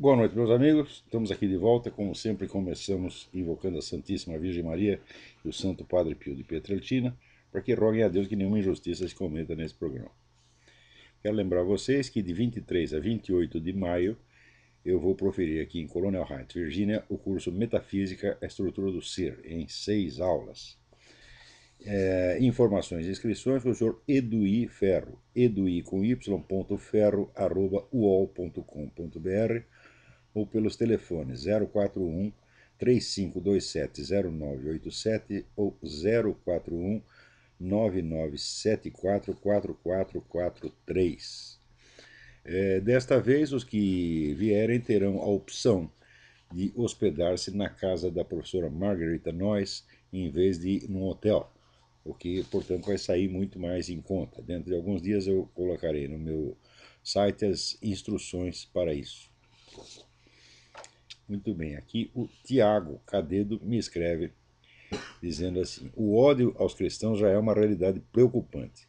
Boa noite, meus amigos. Estamos aqui de volta. Como sempre, começamos invocando a Santíssima Virgem Maria e o Santo Padre Pio de Pietrelcina, para que roguem a Deus que nenhuma injustiça se cometa nesse programa. Quero lembrar vocês que de 23 a 28 de maio eu vou proferir aqui em Colonial Heights, Virgínia, o curso Metafísica, a Estrutura do Ser, em 6 aulas. Informações e inscrições com o senhor Eduí Ferro, eduí com y.ferro@uol.com.br ou pelos telefones 041 3527 0987 ou 041 9974 4443. Desta vez, os que vierem terão a opção de hospedar-se na casa da professora Margarita Noyes em vez de ir num hotel, o que, portanto, vai sair muito mais em conta. Dentro de alguns dias eu colocarei no meu site as instruções para isso. Muito bem, aqui o Tiago Cadedo me escreve dizendo assim: o ódio aos cristãos já é uma realidade preocupante.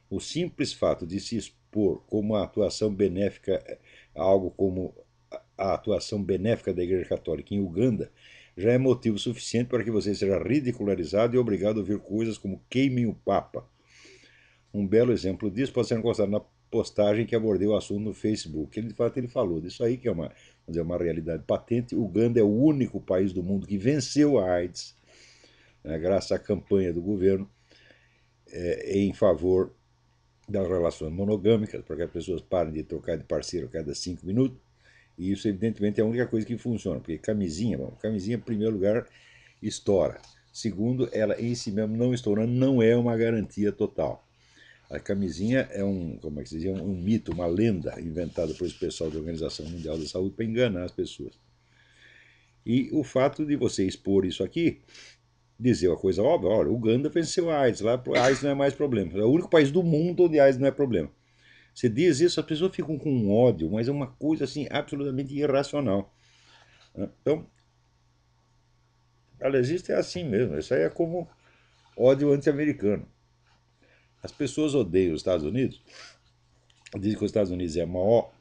O simples fato de se expor como a atuação benéfica, algo como a atuação benéfica da Igreja Católica em Uganda, já é motivo suficiente para que você seja ridicularizado e obrigado a ouvir coisas como queimem o Papa. Um belo exemplo disso pode ser encontrado na postagem que abordei o assunto no Facebook. Ele, de fato, ele falou disso aí, que é uma realidade patente. Uganda é o único país do mundo que venceu a AIDS, né, graças à campanha do governo em favor das relações monogâmicas, para que as pessoas parem de trocar de parceiro a cada 5 minutos. E isso, evidentemente, é a única coisa que funciona, porque camisinha, em primeiro lugar, estoura. Segundo, ela em si mesmo não estourando não é uma garantia total. A camisinha é como é que se diz, um mito, uma lenda inventada por esse pessoal da Organização Mundial da Saúde para enganar as pessoas. E o fato de você expor isso aqui, dizer uma coisa óbvia: olha, Uganda venceu a AIDS, lá a AIDS não é mais problema. É o único país do mundo onde a AIDS não é problema. Você diz isso, as pessoas ficam com ódio, mas é uma coisa assim absolutamente irracional. Então, aliás, isso é assim mesmo. Isso aí é como ódio anti-americano. As pessoas odeiam os Estados Unidos, dizem que os Estados Unidos é o maior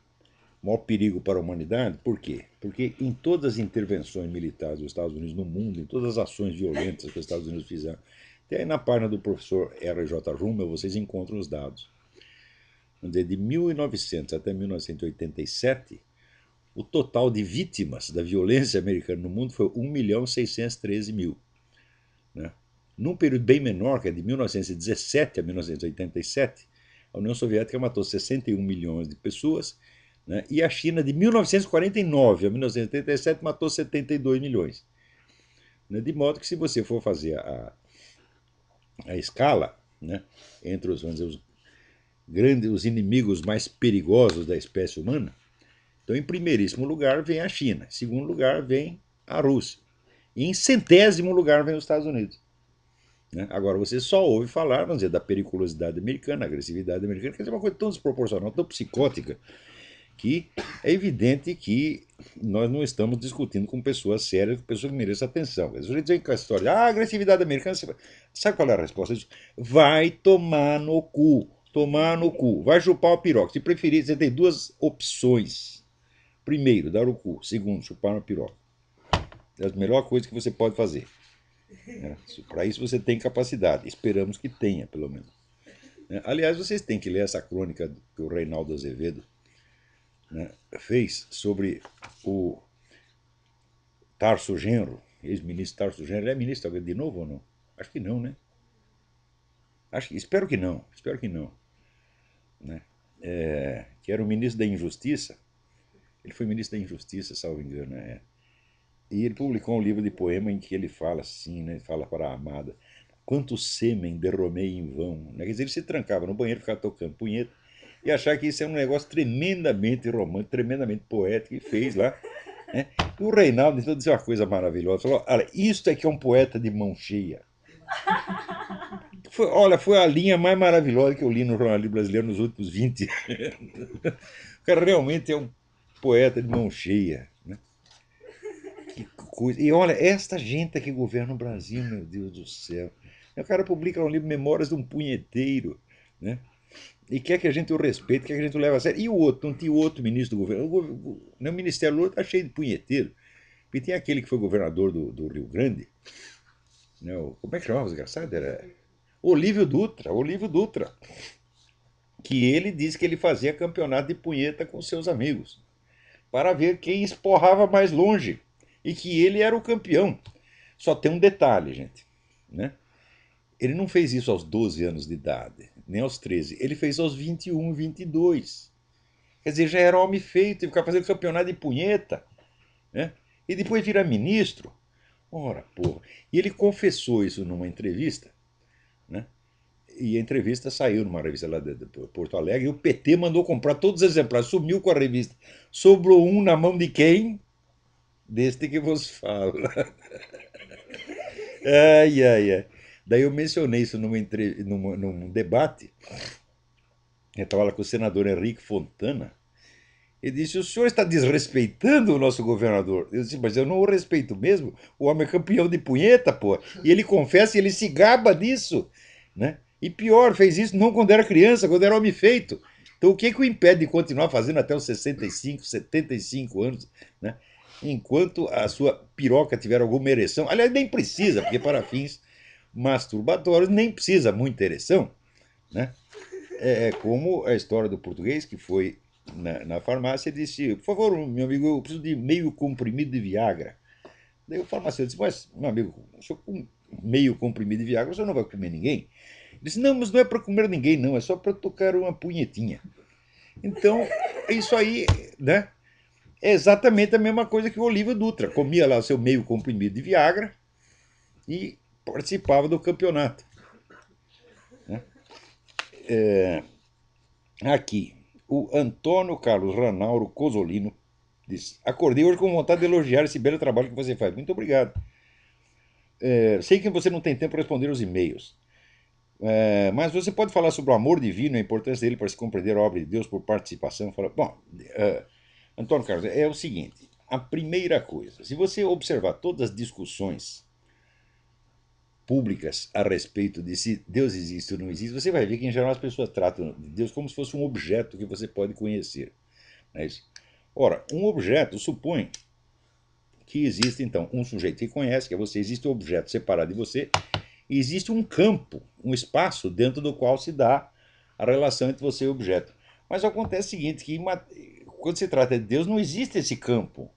perigo para a humanidade. Por quê? Porque em todas as intervenções militares dos Estados Unidos no mundo, em todas as ações violentas que os Estados Unidos fizeram, até aí na página do professor R.J. Rummel vocês encontram os dados. De 1900 até 1987, o total de vítimas da violência americana no mundo foi 1.613.000. Né? Num período bem menor, que é de 1917 a 1987, a União Soviética matou 61 milhões de pessoas, né? E a China, de 1949 a 1987, matou 72 milhões. Né? De modo que, se você for fazer a escala, né, entre vamos dizer, os inimigos mais perigosos da espécie humana, então, em primeiríssimo lugar vem a China, em segundo lugar vem a Rússia, e em centésimo lugar vem os Estados Unidos. Né? Agora, você só ouve falar, vamos dizer, da periculosidade americana, agressividade americana, que é uma coisa tão desproporcional, tão psicótica, que é evidente que nós não estamos discutindo com pessoas sérias, com pessoas que merecem atenção. Os gente vem com a história de agressividade americana, sabe qual é a resposta? Vai tomar no cu, tomar no cu, vai chupar o piroca. Se preferir, você tem duas opções. Primeiro, dar o cu. Segundo, chupar uma piroca. É a melhor coisa que você pode fazer. Né? Para isso você tem capacidade. Esperamos que tenha, pelo menos. Aliás, vocês têm que ler essa crônica que o Reinaldo Azevedo, né, fez sobre o Tarso Genro, ex-ministro Tarso Genro. Ele é ministro de novo ou não? Acho que não, né? Espero que não. Espero que não. Né? Que era o ministro da Injustiça. Ele foi ministro da Injustiça, salvo engano. E ele publicou um livro de poema em que ele fala assim, né? Fala para a amada: quanto sêmen derramei em vão. Né? Quer dizer, ele se trancava no banheiro, ficava tocando punheta e achar que isso é um negócio tremendamente romântico, tremendamente poético, e fez lá. Né? E o Reinaldo então disse uma coisa maravilhosa: falou, olha, isso é que é um poeta de mão cheia. Foi a linha mais maravilhosa que eu li no jornalismo brasileiro nos últimos 20 anos. O cara realmente é um poeta de mão cheia. Né? Que coisa. E olha, esta gente que governa o Brasil, meu Deus do céu. O cara publica um livro, Memórias de um Punheteiro. Né? e quer que a gente o respeite, quer que a gente o leve a sério. E o outro, não tinha o outro ministro do governo. O Ministério Lula está cheio de punheteiro. E tem aquele que foi governador do Rio Grande, né, como é que chamava o desgraçado? Era Olívio Dutra, que ele disse que ele fazia campeonato de punheta com seus amigos, para ver quem esporrava mais longe, e que ele era o campeão. Só tem um detalhe, gente, né? Ele não fez isso aos 12 anos de idade, nem aos 13. Ele fez aos 21, 22. Quer dizer, já era homem feito e ficava fazendo campeonato de punheta, né? E depois vira ministro. Ora, porra. E ele confessou isso numa entrevista, né? E a entrevista saiu numa revista lá de Porto Alegre, e o PT mandou comprar todos os exemplares, sumiu com a revista. Sobrou um na mão de quem? Deste que vos falo. Ai, ai, ai. Daí eu mencionei isso num debate. Eu estava lá com o senador Henrique Fontana. Ele disse: o senhor está desrespeitando o nosso governador. Eu disse: mas eu não o respeito mesmo. O homem é campeão de punheta, pô. E ele confessa e ele se gaba disso, né? E pior, fez isso não quando era criança, quando era homem feito. Então o que o impede de continuar fazendo até os 65, 75 anos, né? Enquanto a sua piroca tiver alguma ereção. Aliás, nem precisa, porque para fins masturbatórios nem precisa muita ereção, né? É como a história do português que foi na farmácia e disse: por favor, meu amigo, eu preciso de meio comprimido de Viagra. Daí o farmacêutico disse: mas, meu amigo, o senhor com meio comprimido de Viagra, o senhor não vai comer ninguém? Ele disse: não, mas não é para comer ninguém, não, é só para tocar uma punhetinha. Então, isso aí, né? É exatamente a mesma coisa que o Olívio Dutra. Comia lá o seu meio comprimido de Viagra e participava do campeonato, né? Aqui, o Antônio Carlos Ranauro Cosolino diz: acordei hoje com vontade de elogiar esse belo trabalho que você faz. Muito obrigado. Sei que você não tem tempo para responder os e-mails, mas você pode falar sobre o amor divino e a importância dele para se compreender a obra de Deus por participação. Bom, Antônio Carlos, é o seguinte: a primeira coisa, se você observar todas as discussões públicas a respeito de se Deus existe ou não existe, você vai ver que, em geral, as pessoas tratam de Deus como se fosse um objeto que você pode conhecer. Não é isso? Ora, um objeto supõe que existe, então, um sujeito que conhece, que é você, existe um objeto separado de você, e existe um campo, um espaço dentro do qual se dá a relação entre você e o objeto. Mas acontece o seguinte, que quando se trata de Deus, não existe esse campo.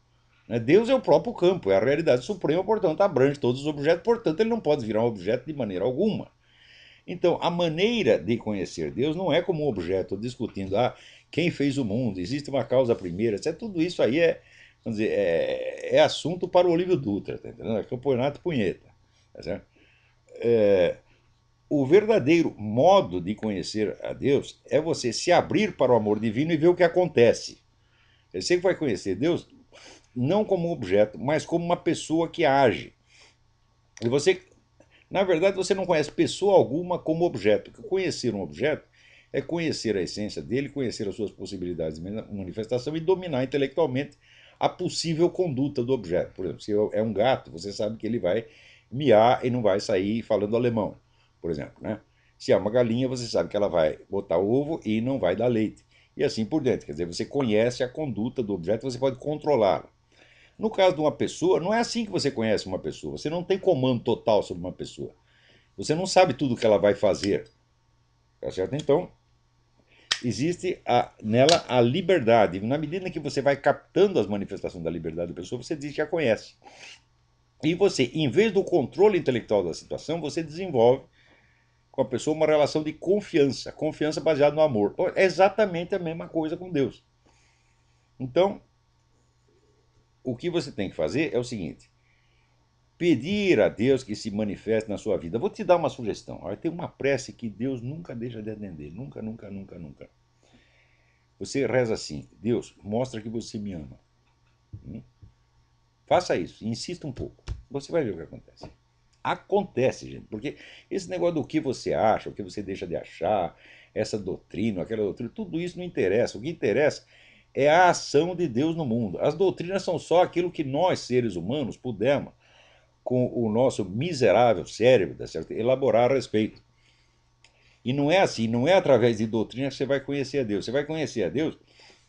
Deus é o próprio campo, é a realidade suprema, portanto, abrange todos os objetos, portanto, ele não pode virar um objeto de maneira alguma. Então, a maneira de conhecer Deus não é como um objeto discutindo, quem fez o mundo, existe uma causa primeira, etc. Tudo isso aí vamos dizer, é assunto para o Olívio Dutra, tá entendendo? É campeonato punheta. Tá certo? O verdadeiro modo de conhecer a Deus é você se abrir para o amor divino e ver o que acontece. Você vai conhecer Deus não como um objeto, mas como uma pessoa que age. E você, na verdade, você não conhece pessoa alguma como objeto. Porque conhecer um objeto é conhecer a essência dele, conhecer as suas possibilidades de manifestação e dominar intelectualmente a possível conduta do objeto. Por exemplo, se é um gato, você sabe que ele vai miar e não vai sair falando alemão, por exemplo, né? Se é uma galinha, você sabe que ela vai botar ovo e não vai dar leite. E assim por diante. Quer dizer, você conhece a conduta do objeto, você pode controlá-la. No caso de uma pessoa, não é assim que você conhece uma pessoa. Você não tem comando total sobre uma pessoa. Você não sabe tudo o que ela vai fazer. Tá certo? Então, existe nela a liberdade. Na medida em que você vai captando as manifestações da liberdade da pessoa, você diz que a conhece. E você, em vez do controle intelectual da situação, você desenvolve com a pessoa uma relação de confiança. Confiança baseada no amor. É exatamente a mesma coisa com Deus. Então, o que você tem que fazer é o seguinte: pedir a Deus que se manifeste na sua vida. Vou te dar uma sugestão. Tem uma prece que Deus nunca deixa de atender. Nunca, nunca, nunca, nunca. Você reza assim: Deus, mostra que você me ama. Faça isso, insista um pouco. Você vai ver o que acontece. Acontece, gente, porque esse negócio do que você acha, o que você deixa de achar, essa doutrina, aquela doutrina, tudo isso não interessa. O que interessa é a ação de Deus no mundo. As doutrinas são só aquilo que nós, seres humanos, pudemos, com o nosso miserável cérebro, tá certo, elaborar a respeito. E não é assim, não é através de doutrina que você vai conhecer a Deus. Você vai conhecer a Deus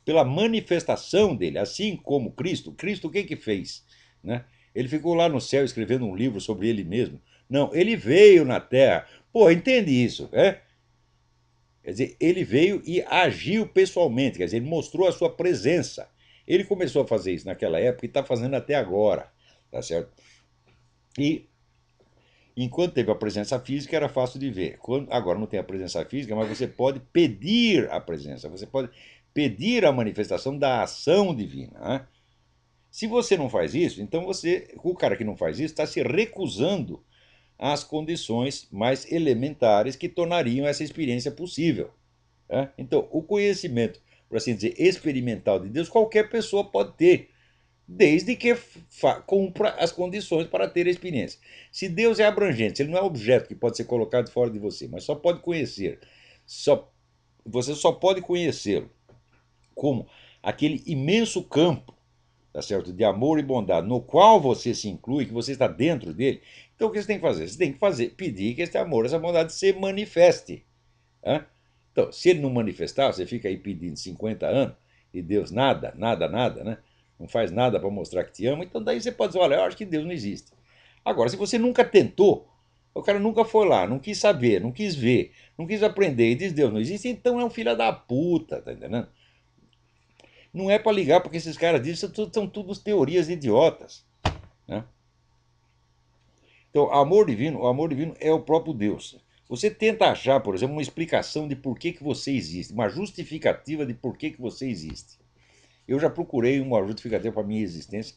pela manifestação dele, assim como Cristo. Cristo o que que fez? Né? Ele ficou lá no céu escrevendo um livro sobre ele mesmo. Não, ele veio na terra. Pô, entende isso, é? Quer dizer, ele veio e agiu pessoalmente, quer dizer, ele mostrou a sua presença. Ele começou a fazer isso naquela época e está fazendo até agora, tá certo? E enquanto teve a presença física, era fácil de ver. Agora não tem a presença física, mas você pode pedir a presença, você pode pedir a manifestação da ação divina. Né? Se você não faz isso, então o cara que não faz isso está se recusando às condições mais elementares que tornariam essa experiência possível. Né? Então, o conhecimento, por assim dizer, experimental de Deus, qualquer pessoa pode ter, desde que cumpra as condições para ter a experiência. Se Deus é abrangente, se ele não é objeto que pode ser colocado fora de você, mas só pode conhecer, você só pode conhecê-lo como aquele imenso campo, tá certo, de amor e bondade, no qual você se inclui, que você está dentro dele. Então o que você tem que fazer? Você tem que pedir que esse amor, essa bondade se manifeste. Né? Então, se ele não manifestar, você fica aí pedindo 50 anos e Deus nada, nada, nada, né? Não faz nada para mostrar que te ama, então daí você pode dizer, olha, eu acho que Deus não existe. Agora, se você nunca tentou, o cara nunca foi lá, não quis saber, não quis ver, não quis aprender e diz Deus não existe, então é um filho da puta, tá entendendo? Não é para ligar porque esses caras dizem, são tudo teorias idiotas. Né? Então, o amor divino é o próprio Deus. Você tenta achar, por exemplo, uma explicação de por que você existe, uma justificativa de por que você existe. Eu já procurei uma justificativa para a minha existência,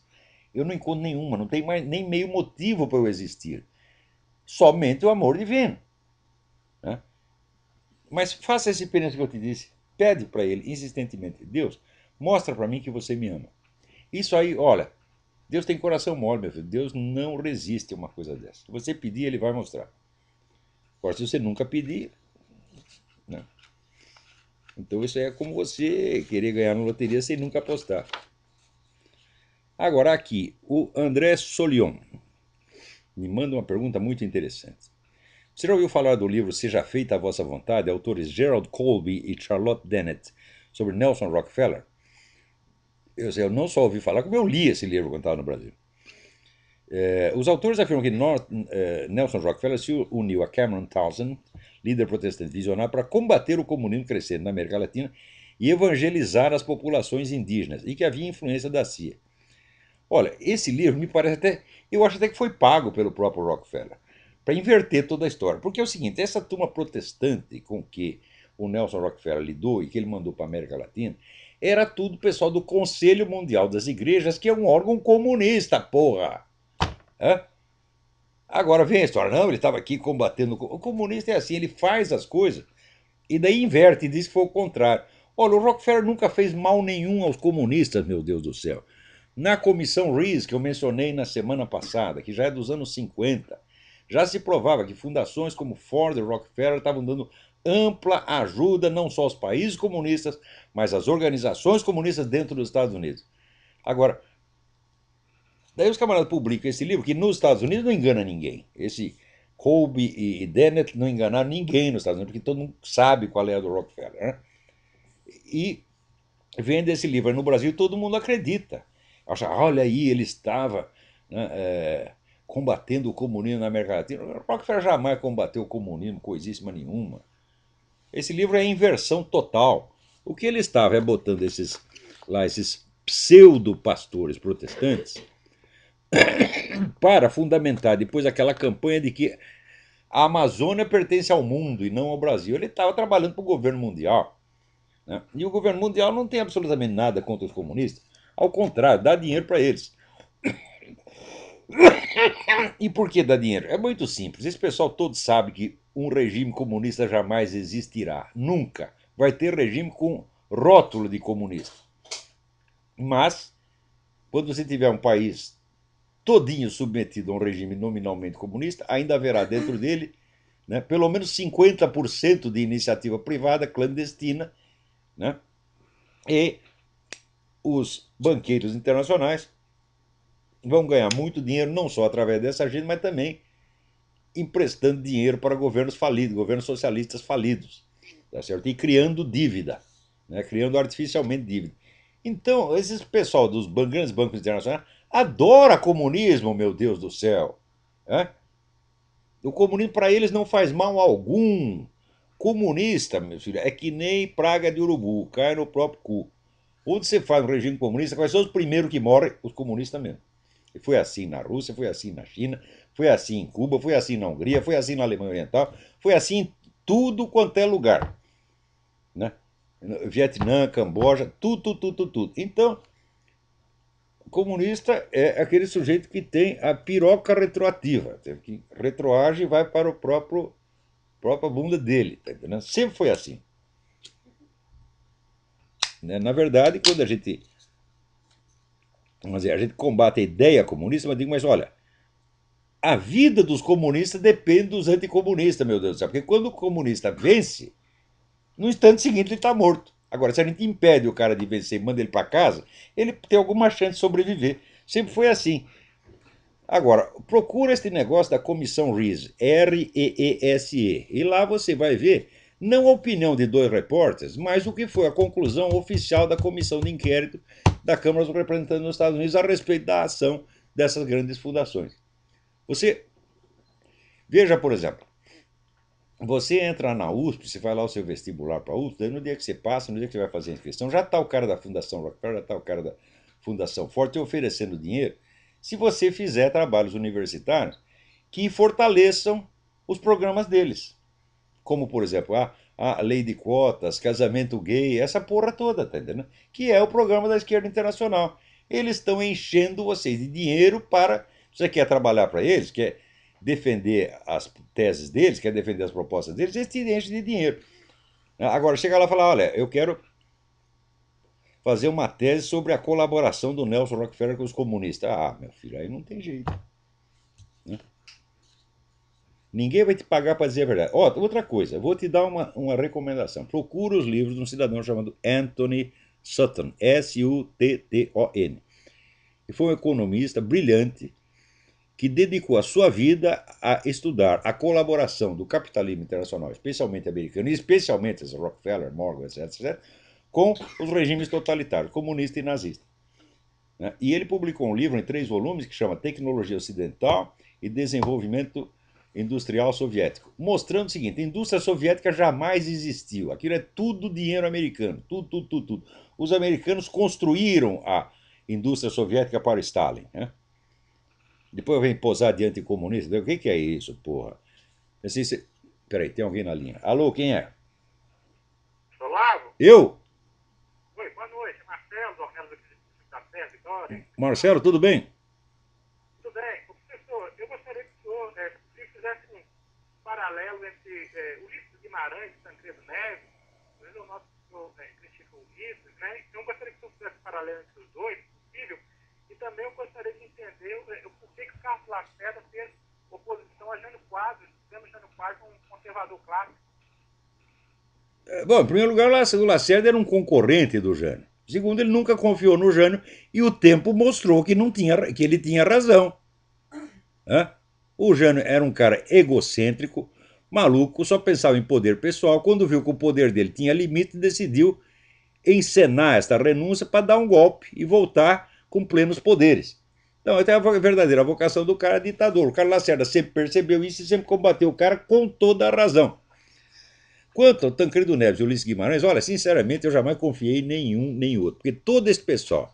eu não encontro nenhuma, não tem mais nem meio motivo para eu existir. Somente o amor divino. Né? Mas faça essa experiência que eu te disse, pede para ele insistentemente, Deus, mostra para mim que você me ama. Isso aí, olha, Deus tem coração mole, meu filho. Deus não resiste a uma coisa dessa. Se você pedir, ele vai mostrar. Agora, se você nunca pedir, né? Então isso é como você querer ganhar na loteria sem nunca apostar. Agora aqui, o André Solion me manda uma pergunta muito interessante. Você já ouviu falar do livro Seja Feita a Vossa Vontade, autores Gerald Colby e Charlotte Dennett, sobre Nelson Rockefeller? Eu não só ouvi falar, como eu li esse livro quando estava no Brasil. Os autores afirmam que Nelson Rockefeller se uniu a Cameron Townsend, líder protestante visionário, para combater o comunismo crescendo na América Latina e evangelizar as populações indígenas, e que havia influência da CIA. Olha, esse livro me parece até. Eu acho até que foi pago pelo próprio Rockefeller, para inverter toda a história. Porque é o seguinte: essa turma protestante com que o Nelson Rockefeller lidou e que ele mandou para a América Latina, era tudo pessoal do Conselho Mundial das Igrejas, que é um órgão comunista, porra! Hã? Agora vem a história, não, ele estava aqui combatendo. O comunista é assim, ele faz as coisas e daí inverte e diz que foi o contrário. Olha, o Rockefeller nunca fez mal nenhum aos comunistas, meu Deus do céu. Na comissão Rees, que eu mencionei na semana passada, que já é dos anos 50, já se provava que fundações como Ford e Rockefeller estavam dando ampla ajuda não só aos países comunistas, mas às organizações comunistas dentro dos Estados Unidos. Agora, daí os camaradas publicam esse livro, que nos Estados Unidos não engana ninguém. Esse Colby e Dennett não enganaram ninguém nos Estados Unidos, porque todo mundo sabe qual é a do Rockefeller. Né? E vende esse livro no Brasil, todo mundo acredita. Acha, olha aí, ele estava, né, combatendo o comunismo na América Latina. O Rockefeller jamais combateu o comunismo, coisíssima nenhuma. Esse livro é inversão total. O que ele estava é botando esses pseudo-pastores protestantes para fundamentar depois aquela campanha de que a Amazônia pertence ao mundo e não ao Brasil. Ele estava trabalhando para o governo mundial. Né? E o governo mundial não tem absolutamente nada contra os comunistas. Ao contrário, dá dinheiro para eles. E por que dá dinheiro? É muito simples. Esse pessoal todo sabe que um regime comunista jamais existirá. Nunca. Vai ter regime com rótulo de comunista. Mas, quando você tiver um país todinho submetido a um regime nominalmente comunista, ainda haverá dentro dele, né, pelo menos 50% de iniciativa privada clandestina, né, e os banqueiros internacionais vão ganhar muito dinheiro, não só através dessa gente, mas também emprestando dinheiro para governos falidos, governos socialistas falidos, tá certo? E criando dívida, né? Criando artificialmente dívida. Então, esse pessoal dos grandes bancos internacionais adora comunismo, meu Deus do céu. Né? O comunismo para eles não faz mal algum. Comunista, meu filho, é que nem praga de urubu, cai no próprio cu. Onde você faz um regime comunista, quais são os primeiros que morrem? Os comunistas mesmo. E foi assim na Rússia, foi assim na China, foi assim em Cuba, foi assim na Hungria, foi assim na Alemanha Oriental, foi assim em tudo quanto é lugar. Né? Vietnã, Camboja, tudo. Então, comunista é aquele sujeito que tem a piroca retroativa, que retroage e vai para o própria bunda dele, tá entendendo? Sempre foi assim. Né? Na verdade, quando vamos dizer, a gente combate a ideia comunista, mas digo, mas olha, a vida dos comunistas depende dos anticomunistas, meu Deus do céu, porque quando o comunista vence, no instante seguinte ele está morto. Agora, se a gente impede o cara de vencer e manda ele para casa, ele tem alguma chance de sobreviver. Sempre foi assim. Agora, procura este negócio da comissão REESE, REESE, e lá você vai ver não a opinião de dois repórteres, mas o que foi a conclusão oficial da comissão de inquérito da Câmara dos Representantes dos Estados Unidos a respeito da ação dessas grandes fundações. Você veja, por exemplo, você entra na USP, você vai lá o seu vestibular para a USP, daí no dia que você passa, no dia que você vai fazer a inscrição, já está o cara da Fundação Rockefeller, já está o cara da Fundação Ford te oferecendo dinheiro se você fizer trabalhos universitários que fortaleçam os programas deles. Como, por exemplo, a lei de cotas, casamento gay, essa porra toda, tá entendendo? Que é o programa da esquerda internacional. Eles estão enchendo vocês de dinheiro para. Você quer trabalhar para eles, quer defender as teses deles, quer defender as propostas deles, eles te enchem de dinheiro. Agora, chega lá e fala, olha, eu quero fazer uma tese sobre a colaboração do Nelson Rockefeller com os comunistas. Ah, meu filho, aí não tem jeito. Né? Ninguém vai te pagar para dizer a verdade. Outra coisa, vou te dar uma recomendação. Procura os livros de um cidadão chamado Anthony Sutton, S-U-T-T-O-N. E foi um economista brilhante que dedicou a sua vida a estudar a colaboração do capitalismo internacional, especialmente americano, e especialmente os Rockefeller, Morgan, etc., com os regimes totalitários, comunista e nazista. E ele publicou um livro em 3 volumes que chama Tecnologia Ocidental e Desenvolvimento Industrial Soviético, mostrando o seguinte: a indústria soviética jamais existiu, aquilo é tudo dinheiro americano, tudo. Os americanos construíram a indústria soviética para Stalin. Né? Depois vem posar diante de comunista. O que é isso, porra? Assim, peraí, tem alguém na linha. Alô, quem é? Olavo? Eu? Oi, boa noite. Marcelo, do Ornelas da Terra, Vitória. Marcelo, tudo bem? Tudo bem? Professor, eu gostaria que o senhor fizesse um paralelo entre Ulisses Guimarães e Tancredo Neves. O nosso senhor critica o Ulisses, né? Então eu gostaria que o senhor fizesse um paralelo entre os dois, se possível. E também eu gostaria de entender por que o Carlos Lacerda fez oposição a Jânio Quadros, sendo Jânio Quadros um conservador clássico. Bom, em primeiro lugar, o Lacerda era um concorrente do Jânio. Segundo, ele nunca confiou no Jânio e o tempo mostrou que ele tinha razão. O Jânio era um cara egocêntrico, maluco, só pensava em poder pessoal. Quando viu que o poder dele tinha limite, decidiu encenar esta renúncia para dar um golpe e voltar com plenos poderes. Então, até a verdadeira vocação do cara é ditador. O Carlos Lacerda sempre percebeu isso e sempre combateu o cara com toda a razão. Quanto ao Tancredo Neves e Ulisses Guimarães, olha, sinceramente, eu jamais confiei em nenhum nem outro, porque todo esse pessoal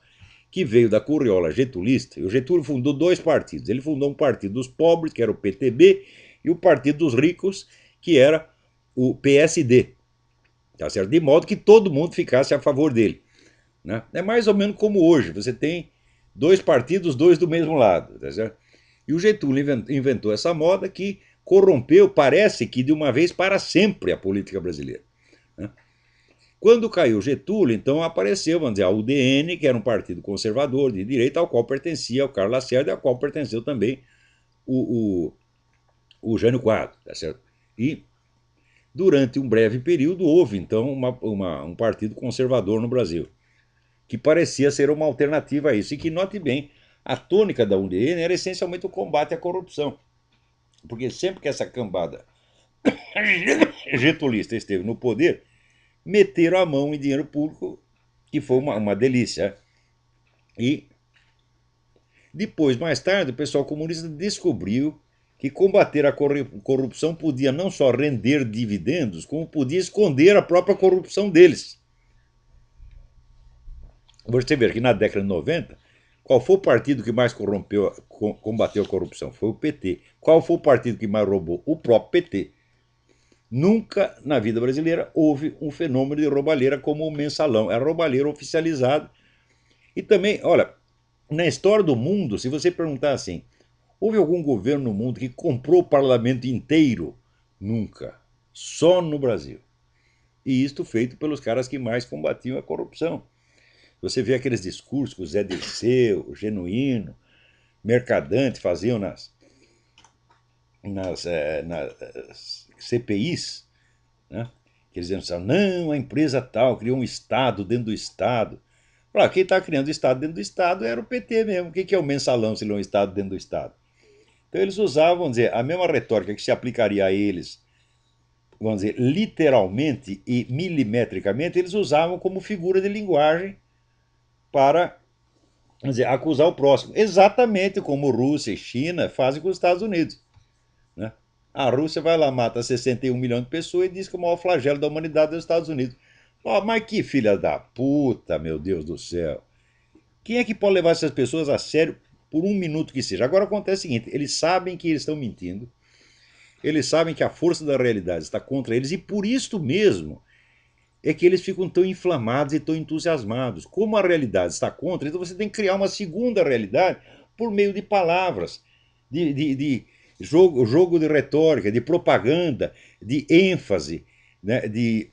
que veio da curriola getulista, e o Getúlio fundou 2 partidos. Ele fundou um partido dos pobres, que era o PTB, e o partido dos ricos, que era o PSD. Tá certo? De modo que todo mundo ficasse a favor dele. Né? É mais ou menos como hoje, você tem 2 partidos, 2 do mesmo lado. Tá certo? E o Getúlio inventou essa moda que corrompeu, parece que de uma vez para sempre, a política brasileira. Né? Quando caiu Getúlio, então apareceu, vamos dizer, a UDN, que era um partido conservador de direita, ao qual pertencia o Carlos Lacerda, ao qual pertenceu também o Jânio Quadros. Tá certo? E durante um breve período houve, então, um partido conservador no Brasil, que parecia ser uma alternativa a isso. E que, note bem, a tônica da UDN era essencialmente o combate à corrupção. Porque sempre que essa cambada getulista esteve no poder, meteram a mão em dinheiro público e foi uma delícia. E depois, mais tarde, o pessoal comunista descobriu que combater a corrupção podia não só render dividendos, como podia esconder a própria corrupção deles. Você vê que na década de 90, qual foi o partido que mais combateu a corrupção? Foi o PT. Qual foi o partido que mais roubou? O próprio PT. Nunca na vida brasileira houve um fenômeno de roubalheira como o mensalão. É roubalheira oficializada. E também, olha, na história do mundo, se você perguntar assim, houve algum governo no mundo que comprou o parlamento inteiro? Nunca. Só no Brasil. E isto feito pelos caras que mais combatiam a corrupção. Você vê aqueles discursos que o Zé Dirceu, o Genuíno, Mercadante faziam nas CPIs, né? Que eles diziam assim, não, a empresa tal criou um Estado dentro do Estado. Claro, quem está criando o Estado dentro do Estado era o PT mesmo. O que é o mensalão se ele é um Estado dentro do Estado? Então eles usavam, vamos dizer, a mesma retórica que se aplicaria a eles, vamos dizer, literalmente e milimetricamente, eles usavam como figura de linguagem para, vamos dizer, acusar o próximo. Exatamente como Rússia e China fazem com os Estados Unidos. Né? A Rússia vai lá, mata 61 milhões de pessoas e diz que o maior flagelo da humanidade é os Estados Unidos. Oh, mas que filha da puta, meu Deus do céu. Quem é que pode levar essas pessoas a sério por um minuto que seja? Agora acontece o seguinte, eles sabem que eles estão mentindo, eles sabem que a força da realidade está contra eles e por isso mesmo é que eles ficam tão inflamados e tão entusiasmados. Como a realidade está contra, então você tem que criar uma segunda realidade por meio de palavras, de jogo de retórica, de propaganda, de ênfase, né, de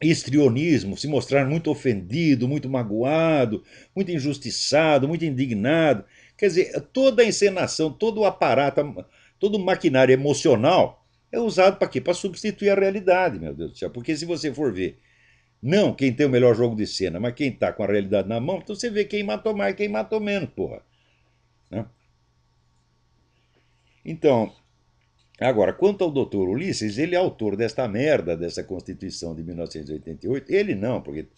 histrionismo, se mostrar muito ofendido, muito magoado, muito injustiçado, muito indignado. Quer dizer, toda a encenação, todo o aparato, todo o maquinário emocional é usado para quê? Para substituir a realidade, meu Deus do céu. Porque se você for ver, não quem tem o melhor jogo de cena, mas quem está com a realidade na mão, então você vê quem matou mais, quem matou menos, porra. Né? Então, agora, quanto ao doutor Ulisses, ele é autor desta merda, dessa Constituição de 1988. Ele não, porque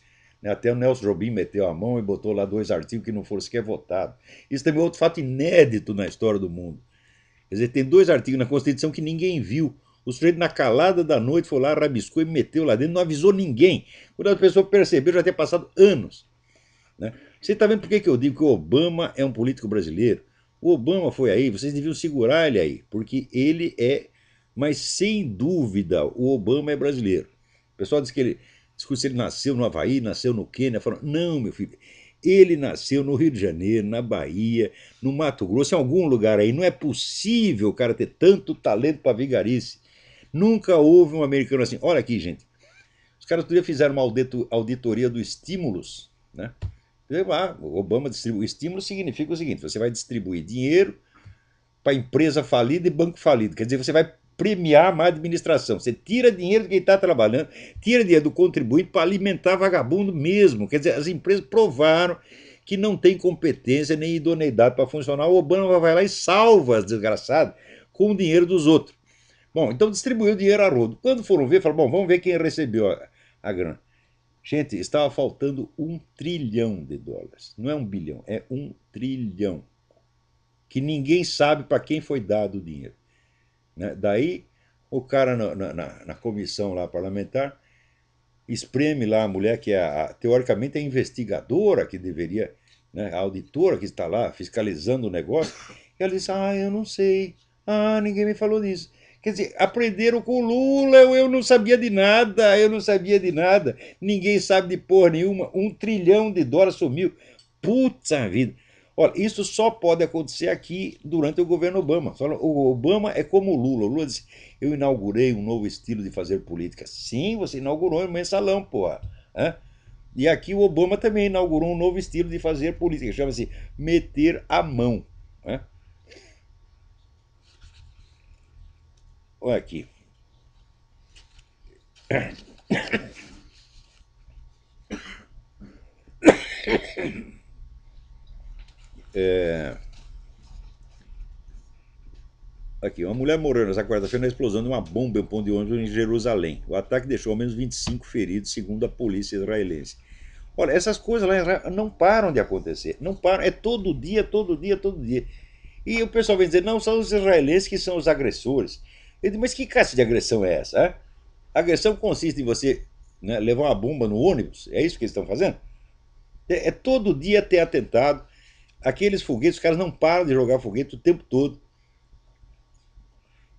até o Nelson Jobim meteu a mão e botou lá 2 artigos que não foram sequer votados. Isso também é outro fato inédito na história do mundo. Quer dizer, tem 2 artigos na Constituição que ninguém viu. O sujeito, na calada da noite, foi lá, rabiscou e meteu lá dentro, não avisou ninguém. Quando a pessoa percebeu, já tinha passado anos. Né? Você está vendo por que eu digo que o Obama é um político brasileiro? O Obama foi aí, vocês deviam segurar ele aí, porque ele é, mas sem dúvida, o Obama é brasileiro. O pessoal diz que ele nasceu no Havaí, nasceu no Quênia. Falam, não, meu filho, ele nasceu no Rio de Janeiro, na Bahia, no Mato Grosso, em algum lugar aí. Não é possível o cara ter tanto talento para vigarice. Nunca houve um americano assim. Olha aqui, gente. Os caras outro dia fizeram uma auditoria do estímulos, né? O Obama distribui. O estímulo significa o seguinte: você vai distribuir dinheiro para empresa falida e banco falido. Quer dizer, você vai premiar a má administração. Você tira dinheiro de quem está trabalhando, tira dinheiro do contribuinte para alimentar vagabundo mesmo. Quer dizer, as empresas provaram que não tem competência nem idoneidade para funcionar. O Obama vai lá e salva as desgraçadas com o dinheiro dos outros. Bom, então distribuiu o dinheiro a rodo. Quando foram ver, falaram, bom, vamos ver quem recebeu a grana. Gente, estava faltando US$ 1 trilhão. Não é 1 bilhão, é 1 trilhão. Que ninguém sabe para quem foi dado o dinheiro. Né? Daí, o cara na comissão lá parlamentar espreme lá a mulher que é, teoricamente, a investigadora que deveria, né, a auditora que está lá fiscalizando o negócio. E ela disse, eu não sei. Ninguém me falou disso. Quer dizer, aprenderam com o Lula, eu não sabia de nada, eu não sabia de nada. Ninguém sabe de porra nenhuma. US$ 1 trilhão sumiu. Puta vida. Olha, isso só pode acontecer aqui durante o governo Obama. O Obama é como o Lula. O Lula disse, eu inaugurei um novo estilo de fazer política. Sim, você inaugurou um mensalão, porra. E aqui o Obama também inaugurou um novo estilo de fazer política. Chama-se meter a mão. Olha aqui. Aqui, uma mulher morreu nessa quarta-feira na explosão de uma bomba em um ponto de ônibus em Jerusalém. O ataque deixou ao menos 25 feridos, segundo a polícia israelense. Olha, essas coisas lá em Israel não param de acontecer. Não param. É todo dia, todo dia, todo dia. E o pessoal vem dizer, não, são os israelenses que são os agressores. Eu digo, mas que caça de agressão é essa? Hein? A agressão consiste em você, né, levar uma bomba no ônibus? É isso que eles estão fazendo? É todo dia ter atentado. Aqueles foguetes, os caras não param de jogar foguete o tempo todo.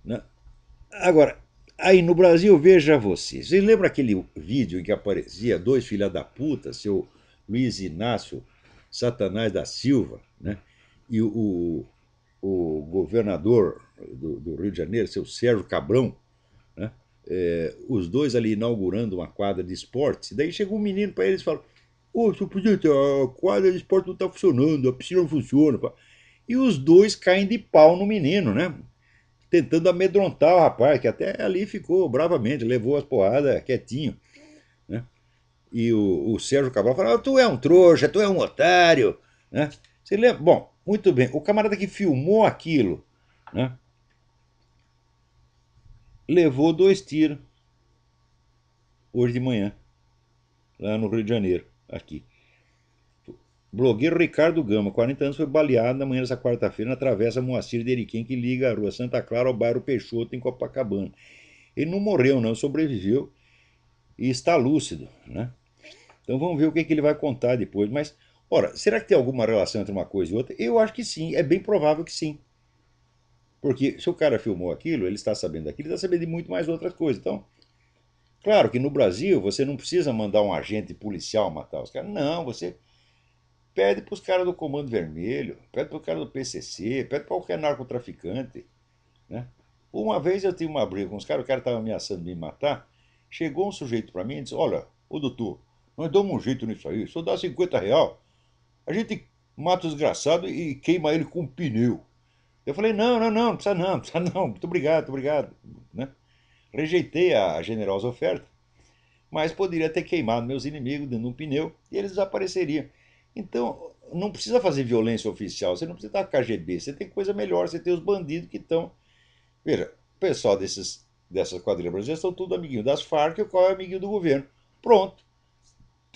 Né? Agora, aí no Brasil, veja vocês. Vocês lembram aquele vídeo em que aparecia dois filha da puta, seu Luiz Inácio Satanás da Silva, né? E o governador do Rio de Janeiro, seu Sérgio Cabrão, né? Os dois ali inaugurando uma quadra de esportes. Daí chegou um menino para eles e falou: ô, senhor presidente, a quadra de esporte não está funcionando, a piscina não funciona. E os dois caem de pau no menino, né? Tentando amedrontar o rapaz, que até ali ficou bravamente, levou as porradas quietinho. Né? E o Sérgio Cabral falou: tu é um trouxa, tu é um otário. Né? Você lembra? Bom, muito bem. O camarada que filmou aquilo, né, levou 2 tiros hoje de manhã, lá no Rio de Janeiro, aqui. Blogueiro Ricardo Gama, 40 anos, foi baleado na manhã dessa quarta-feira na travessa Moacir de Eriquém, que liga a rua Santa Clara ao bairro Peixoto, em Copacabana. Ele não morreu, não, sobreviveu e está lúcido, né? Então vamos ver o que ele vai contar depois. Mas, ora, será que tem alguma relação entre uma coisa e outra? Eu acho que sim, é bem provável que sim. Porque se o cara filmou aquilo, ele está sabendo daquilo, ele está sabendo de muito mais outras coisas. Então, claro que no Brasil você não precisa mandar um agente policial matar os caras. Não, você pede para os caras do Comando Vermelho, pede para o cara do PCC, pede para qualquer narcotraficante. Né? Uma vez eu tive uma briga com os caras, o cara estava ameaçando me matar. Chegou um sujeito para mim e disse: olha, ô doutor, nós damos um jeito nisso aí, só dá R$ 50, a gente mata o desgraçado e queima ele com um pneu. Eu falei: não, não, não, não precisa não, não precisa não, muito obrigado, muito obrigado. Né? Rejeitei a generosa oferta, mas poderia ter queimado meus inimigos dentro de um pneu e eles desapareceriam. Então, não precisa fazer violência oficial, você não precisa estar KGB, você tem coisa melhor, você tem os bandidos que estão. Veja, o pessoal dessas quadrilhas brasileiras são tudo amiguinho das Farc, e o qual é amiguinho do governo. Pronto.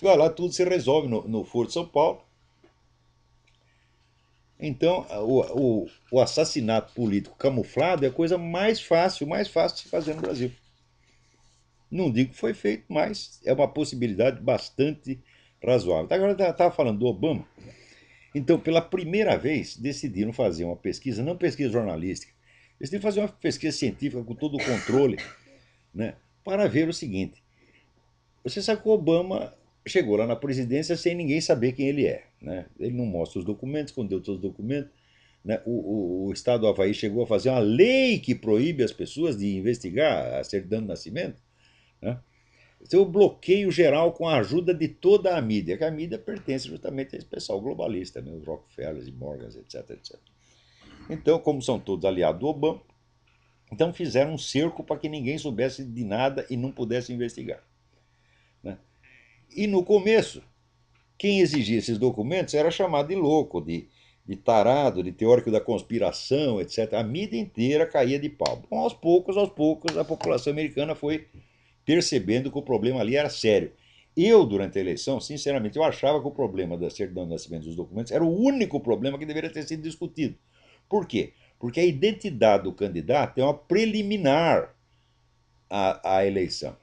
Vai lá, tudo se resolve no Foro de São Paulo. Então, o assassinato político camuflado é a coisa mais fácil de se fazer no Brasil. Não digo que foi feito, mas é uma possibilidade bastante razoável. Agora, eu estava falando do Obama. Então, pela primeira vez, decidiram fazer uma pesquisa, não pesquisa jornalística, decidiram fazer uma pesquisa científica com todo o controle, né, para ver o seguinte. Você sabe que o Obama chegou lá na presidência sem ninguém saber quem ele é. Né? Ele não mostra os documentos, escondeu todos os documentos. Né? O Estado do Havaí chegou a fazer uma lei que proíbe as pessoas de investigar a certidão de nascimento. Né? Então, o bloqueio geral com a ajuda de toda a mídia, que a mídia pertence justamente a esse pessoal globalista, né? Os Rockefellers e Morgans, etc, etc. Então, como são todos aliados do Obama, então fizeram um cerco para que ninguém soubesse de nada e não pudesse investigar. Né? E no começo, quem exigia esses documentos era chamado de louco, de tarado, de teórico da conspiração, etc. A mídia inteira caía de pau. Bom, aos poucos, a população americana foi percebendo que o problema ali era sério. Eu, durante a eleição, sinceramente, eu achava que o problema da certidão de nascimento dos documentos era o único problema que deveria ter sido discutido. Por quê? Porque a identidade do candidato é uma preliminar à eleição.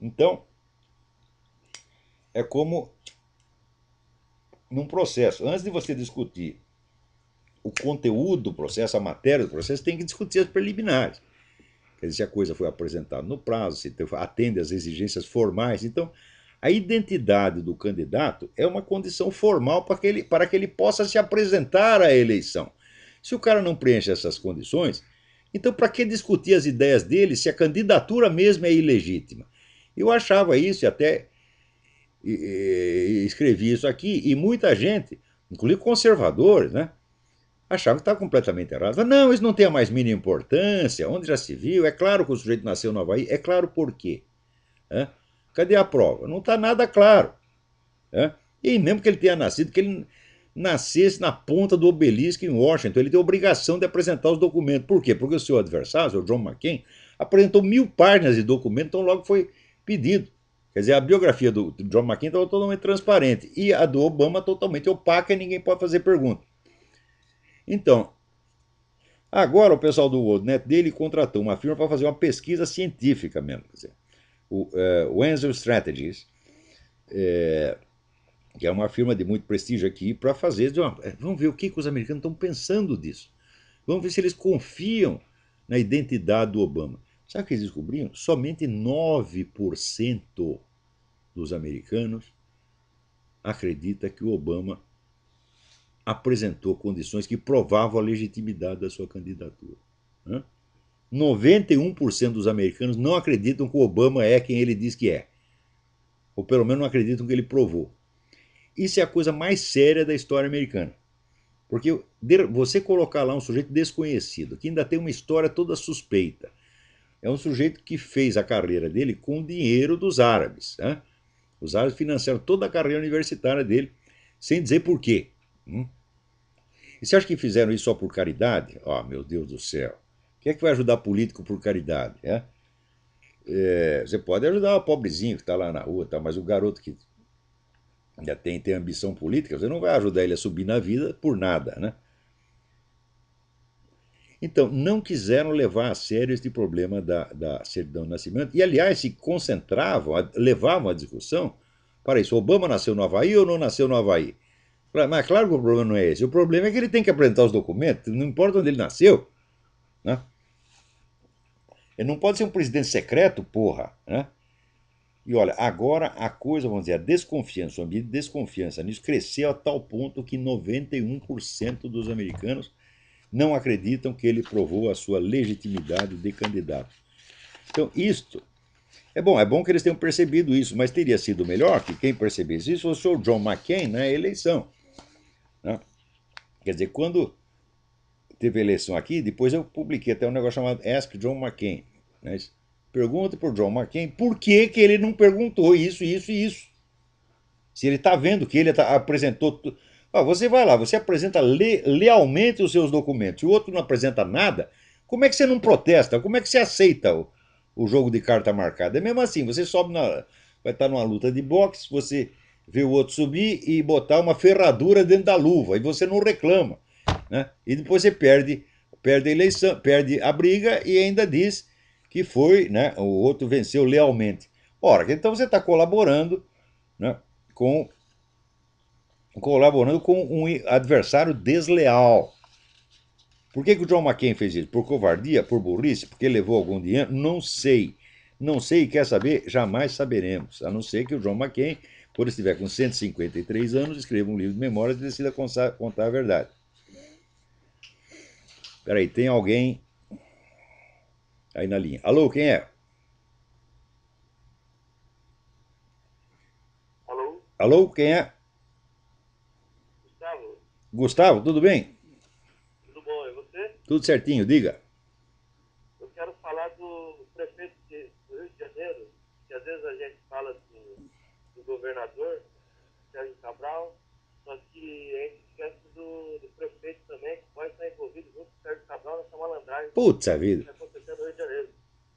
Então, é como num processo. Antes de você discutir o conteúdo do processo, a matéria do processo, tem que discutir as preliminares. Quer dizer, se a coisa foi apresentada no prazo, se atende às exigências formais. Então, a identidade do candidato é uma condição formal para que ele possa se apresentar à eleição. Se o cara não preenche essas condições, então para que discutir as ideias dele se a candidatura mesmo é ilegítima? Eu achava isso e até escrevi isso aqui, e muita gente, inclusive conservadores, né, achava que estava completamente errado. Não, isso não tem a mais mínima importância, onde já se viu, é claro que o sujeito nasceu no Havaí, é claro por quê. Cadê a prova? Não está nada claro. E mesmo que ele tenha nascido, que ele nascesse na ponta do obelisco em Washington. Ele tem a obrigação de apresentar os documentos. Por quê? Porque o seu adversário, o John McCain, apresentou 1000 páginas de documento, então logo foi pedido. Quer dizer, a biografia do John McCain estava totalmente transparente e a do Obama totalmente opaca e ninguém pode fazer pergunta. Então, agora o pessoal do WorldNet dele contratou uma firma para fazer uma pesquisa científica mesmo. Quer dizer, o Wenzel Strategies, que é uma firma de muito prestígio aqui, para fazer. Vamos ver o que os americanos estão pensando disso. Vamos ver se eles confiam na identidade do Obama. Sabe o que eles descobriram? Somente 9% dos americanos acredita que o Obama apresentou condições que provavam a legitimidade da sua candidatura. 91% dos americanos não acreditam que o Obama é quem ele diz que é. Ou pelo menos não acreditam que ele provou. Isso é a coisa mais séria da história americana. Porque você colocar lá um sujeito desconhecido, que ainda tem uma história toda suspeita, é um sujeito que fez a carreira dele com o dinheiro dos árabes. Os árabes financiaram toda a carreira universitária dele, sem dizer por quê. E você acha que fizeram isso só por caridade? Meu Deus do céu. Quem é que vai ajudar político por caridade? Você pode ajudar o pobrezinho que está lá na rua, mas o garoto que ainda tem ambição política, você não vai ajudar ele a subir na vida por nada, né? Então, não quiseram levar a sério este problema da certidão de nascimento. E, aliás, se concentravam, levavam a discussão para isso. Obama nasceu no Havaí ou não nasceu no Havaí? Mas claro que o problema não é esse. O problema é que ele tem que apresentar os documentos, não importa onde ele nasceu. Né? Ele não pode ser um presidente secreto, porra. Né? E olha, agora a coisa, vamos dizer, a desconfiança, o ambiente de desconfiança nisso cresceu a tal ponto que 91% dos americanos não acreditam que ele provou a sua legitimidade de candidato. Então, isto é bom que eles tenham percebido isso, mas teria sido melhor que quem percebesse isso fosse o John McCain na eleição. Né? Quer dizer, quando teve eleição aqui, depois eu publiquei até um negócio chamado Ask John McCain. Né? Pergunta para o John McCain por que ele não perguntou isso, isso e isso. Se ele está vendo que ele apresentou. Você vai lá, você apresenta lealmente os seus documentos e o outro não apresenta nada, como é que você não protesta? Como é que você aceita o jogo de carta marcada? É mesmo assim, você sobe vai estar numa luta de boxe, você vê o outro subir e botar uma ferradura dentro da luva, e você não reclama. Né? E depois você perde a eleição, perde a briga e ainda diz que foi, né, o outro venceu lealmente. Ora, então você está colaborando, né, com um adversário desleal. Por que o John McCain fez isso? Por covardia? Por burrice? Porque levou algum dinheiro? Não sei. Não sei e quer saber? Jamais saberemos. A não ser que o John McCain, quando estiver com 153 anos, escreva um livro de memórias e decida contar a verdade. Peraí, tem alguém aí na linha. Alô, quem é? Alô? Alô, quem é? Gustavo? Gustavo, tudo bem? Tudo bom, e você? Tudo certinho, diga. Eu quero falar do prefeito do Rio de Janeiro, que às vezes a gente fala do governador, Sérgio Cabral, só que a gente esquece do prefeito também, que pode estar envolvido junto com o Sérgio Cabral nessa malandragem Putz a que vida. está acontecendo no Rio de Janeiro.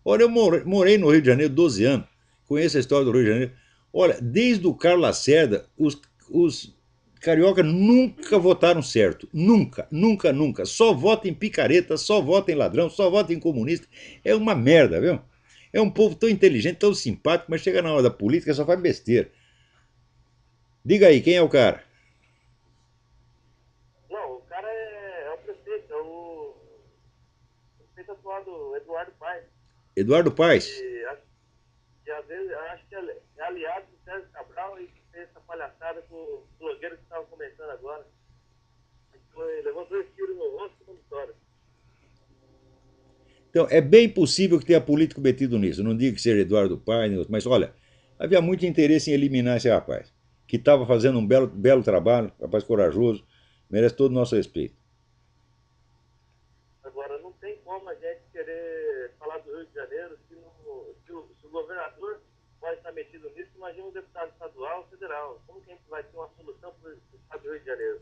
Olha, eu morei no Rio de Janeiro 12 anos. Conheço a história do Rio de Janeiro. Olha, desde o Carlos Lacerda, os carioca nunca votaram certo. Nunca, nunca, nunca. Só vota em picareta, só vota em ladrão, só vota em comunista. É uma merda, viu? É um povo tão inteligente, tão simpático, mas chega na hora da política só faz besteira. Diga aí, quem é o cara? Não, o cara é o prefeito, é o prefeito atual do Eduardo Paes. Eduardo Paes. E às vezes eu acho que é aliado do Sérgio Cabral e que fez essa palhaçada com o blogueiro que estava comentando agora. Levou 2 tiros no rosto e uma vitória. Então, é bem possível que tenha político metido nisso. Não digo que seja Eduardo Paes, mas olha, havia muito interesse em eliminar esse rapaz, que estava fazendo um belo trabalho, rapaz corajoso, merece todo o nosso respeito. Agora, não tem como a gente querer falar do Rio de Janeiro se o governador pode estar metido nisso. Imagina um deputado estadual ou federal. Como que a gente vai ter uma solução para o estado do Rio de Janeiro?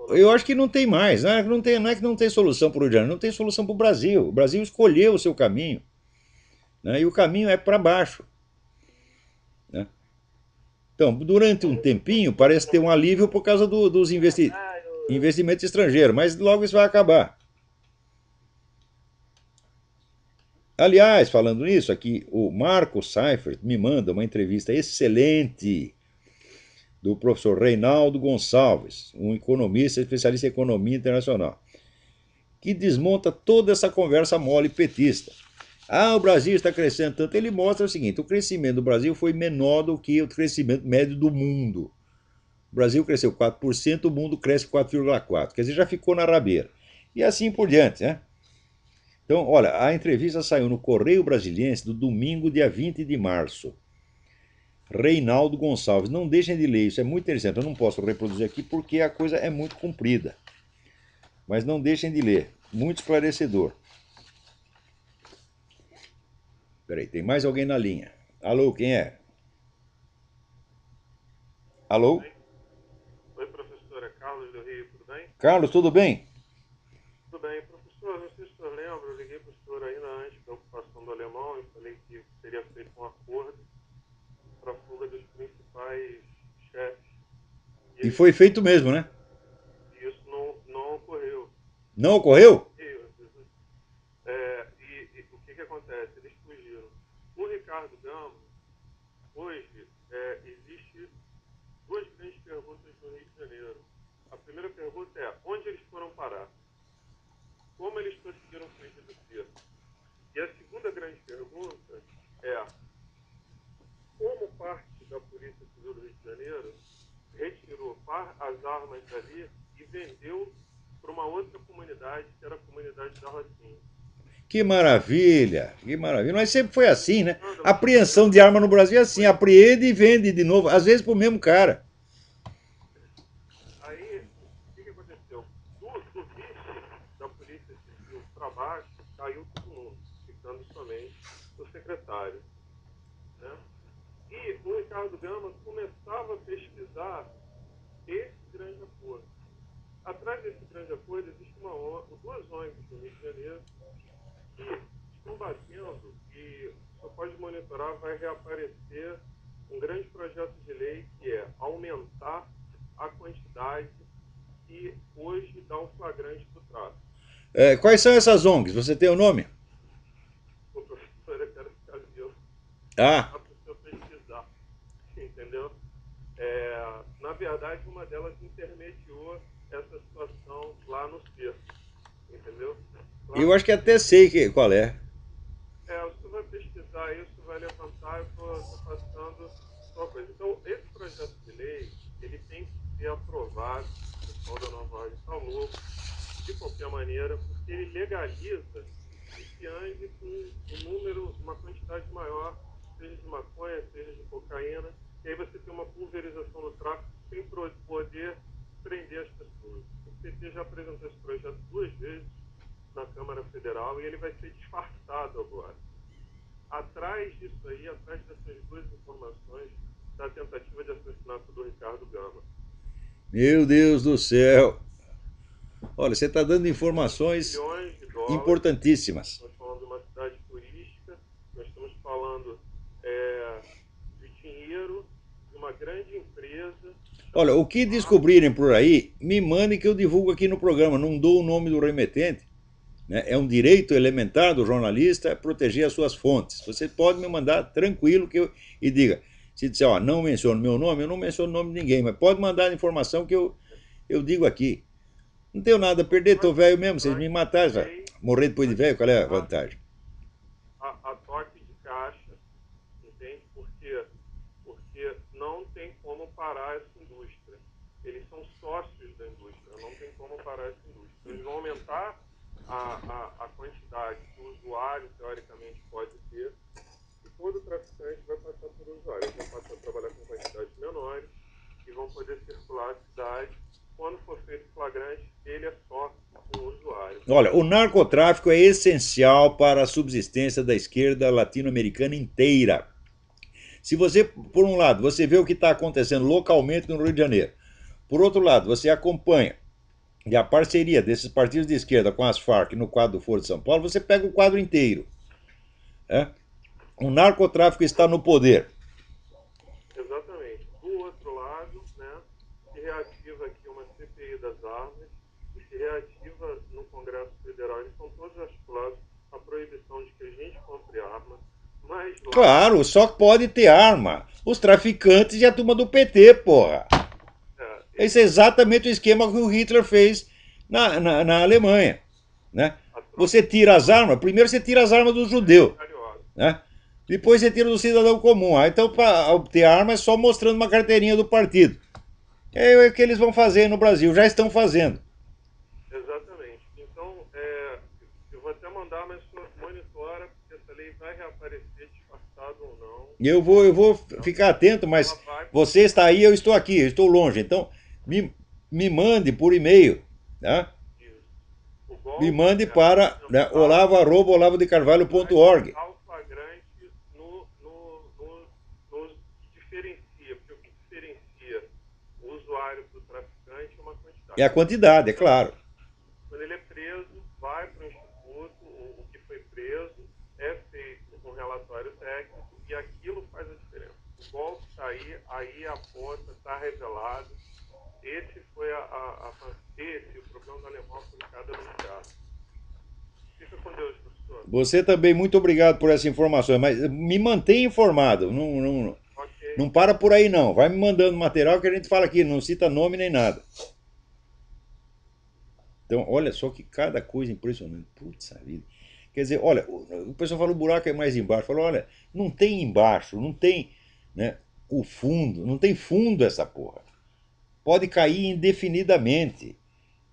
Eu acho que não tem mais, né? Não é que não tem solução para o Rio de Janeiro, não tem solução para o Brasil. O Brasil escolheu o seu caminho, né? E o caminho é para baixo, né? Então, durante um tempinho, parece ter um alívio por causa dos investimentos estrangeiros, mas logo isso vai acabar. Aliás, falando nisso, aqui o Marco Seifert me manda uma entrevista excelente do professor Reinaldo Gonçalves, um economista, especialista em economia internacional, que desmonta toda essa conversa mole petista. Ah, o Brasil está crescendo tanto. Ele mostra o seguinte: o crescimento do Brasil foi menor do que o crescimento médio do mundo. O Brasil cresceu 4%, o mundo cresce 4,4%. Quer dizer, já ficou na rabeira. E assim por diante, né? Então, olha, a entrevista saiu no Correio Brasiliense do domingo, dia 20 de março. Reinaldo Gonçalves. Não deixem de ler, isso é muito interessante. Eu não posso reproduzir aqui porque a coisa é muito comprida. Mas não deixem de ler. Muito esclarecedor. Peraí, tem mais alguém na linha. Alô, quem é? Alô? Oi, professora. Carlos do Rio, tudo bem? Carlos, tudo bem? Tudo bem. Professor, não sei se o senhor lembra, eu liguei para o senhor ainda antes da ocupação do alemão e falei que seria feito um acordo para a fuga dos principais chefes. E foi feito mesmo, né? E isso não ocorreu. Não ocorreu? E o que acontece? Eles fugiram. O Ricardo Gama, hoje, existe duas grandes perguntas no Rio de Janeiro. A primeira pergunta é: onde eles foram parar? Como eles conseguiram fugir do cerco? E a segunda grande pergunta é: como parte da Polícia Civil do Rio de Janeiro retirou as armas dali e vendeu para uma outra comunidade, que era a comunidade da Rocinha? Que maravilha, que maravilha. Mas sempre foi assim, né? A apreensão de arma no Brasil é assim: apreende e vende de novo, às vezes pro mesmo cara. Aí, o que aconteceu? Do vice da Polícia Civil para baixo, caiu todo mundo, ficando somente o secretário, né? E o Ricardo Gama começava a pesquisar esse grande acordo. Atrás desse grande acordo existe duas ONGs no Rio de Janeiro que estão batendo, e só pode monitorar, vai reaparecer um grande projeto de lei que é aumentar a quantidade e hoje dá um flagrante do tráfico. Quais são essas ONGs? Você tem o nome? O professor, eu quero ficar vivo. Ah. Para o senhor pesquisar, entendeu? Na verdade, uma delas intermediou essa situação lá no cerco, entendeu? Lá Eu acho que até sei qual é. Você vai pesquisar isso, vai levantar, eu estou passando só coisa. Então, esse projeto de lei, ele tem que ser aprovado, o pessoal da Nova Ordem está louco, de qualquer maneira, porque ele legaliza e que ande com uma quantidade maior, seja de maconha, seja de cocaína, e aí você tem uma pulverização do tráfico sem poder prender as pessoas. O PT já apresentou esse projeto 2 vezes na Câmara Federal e ele vai ser disfarçado agora. Atrás disso aí, atrás dessas duas informações, da tentativa de assassinato do Ricardo Gama. Meu Deus do céu! Olha, você está dando informações importantíssimas. Nós estamos falando de uma cidade turística, nós estamos falando de dinheiro, de uma grande empresa. Olha, o que descobrirem por aí, me mandem que eu divulgo aqui no programa. Não dou o nome do remetente. Né? É um direito elementar do jornalista proteger as suas fontes. Você pode me mandar tranquilo e diga. Se disser, ó, não menciono meu nome, eu não menciono o nome de ninguém, mas pode mandar a informação que eu digo aqui. Não tenho nada a perder, tô velho mesmo, vocês me mataram, vai. Morrer depois de velho, qual é a vantagem? A toque de caixa, entende? Porque não tem como parar essa indústria. Eles são sócios da indústria, não tem como parar essa indústria. Eles vão aumentar a quantidade que o usuário, teoricamente, pode ter, e todo traficante vai passar por usuário. Eles vão passar a trabalhar com quantidades menores e vão poder circular a cidade. Quando for feito flagrante, ele é só um usuário. Olha, o narcotráfico é essencial para a subsistência da esquerda latino-americana inteira. Se você, por um lado, você vê o que está acontecendo localmente no Rio de Janeiro, por outro lado, você acompanha E a parceria desses partidos de esquerda com as Farc no quadro do Foro de São Paulo, você pega o quadro inteiro. Né? O narcotráfico está no poder. Exatamente. Do outro lado, né, se reativa aqui uma CPI das armas e se reativa no Congresso Federal. Eles estão todos articulados a proibição de que a gente compre arma. Mas lá... Claro, só pode ter arma os traficantes e a turma do PT, porra. Esse é exatamente o esquema que o Hitler fez na Alemanha. Né? Você tira as armas, primeiro você tira as armas do judeu. Né? Depois você tira do cidadão comum. Então, para obter arma é só mostrando uma carteirinha do partido. É o que eles vão fazer no Brasil, já estão fazendo. Exatamente. Então, eu vou até mandar, mas monitora, porque essa lei vai reaparecer disfarçada ou não. Eu vou ficar atento, mas você está aí, eu estou aqui, eu estou longe. Então, me mande por e-mail. Tá? Me mande para né, olavo@olavodecarvalho.org. É a quantidade, é claro. Quando ele é preso, vai para o instituto, o que foi preso, é feito um relatório técnico e aquilo faz a diferença. O golpe está aí a ponta, está revelado. Esse foi o problema do alemão aplicado no teatro. Fica com Deus, professor. Você também, muito obrigado por essa informação, mas me mantenha informado, não para por aí não, vai me mandando material que a gente fala aqui, não cita nome nem nada. Então, olha só que cada coisa impressionante. Putz, a vida. Quer dizer, olha, o pessoal fala o buraco é mais embaixo. Falou, olha, não tem embaixo, não tem né, o fundo, não tem fundo essa porra. Pode cair indefinidamente.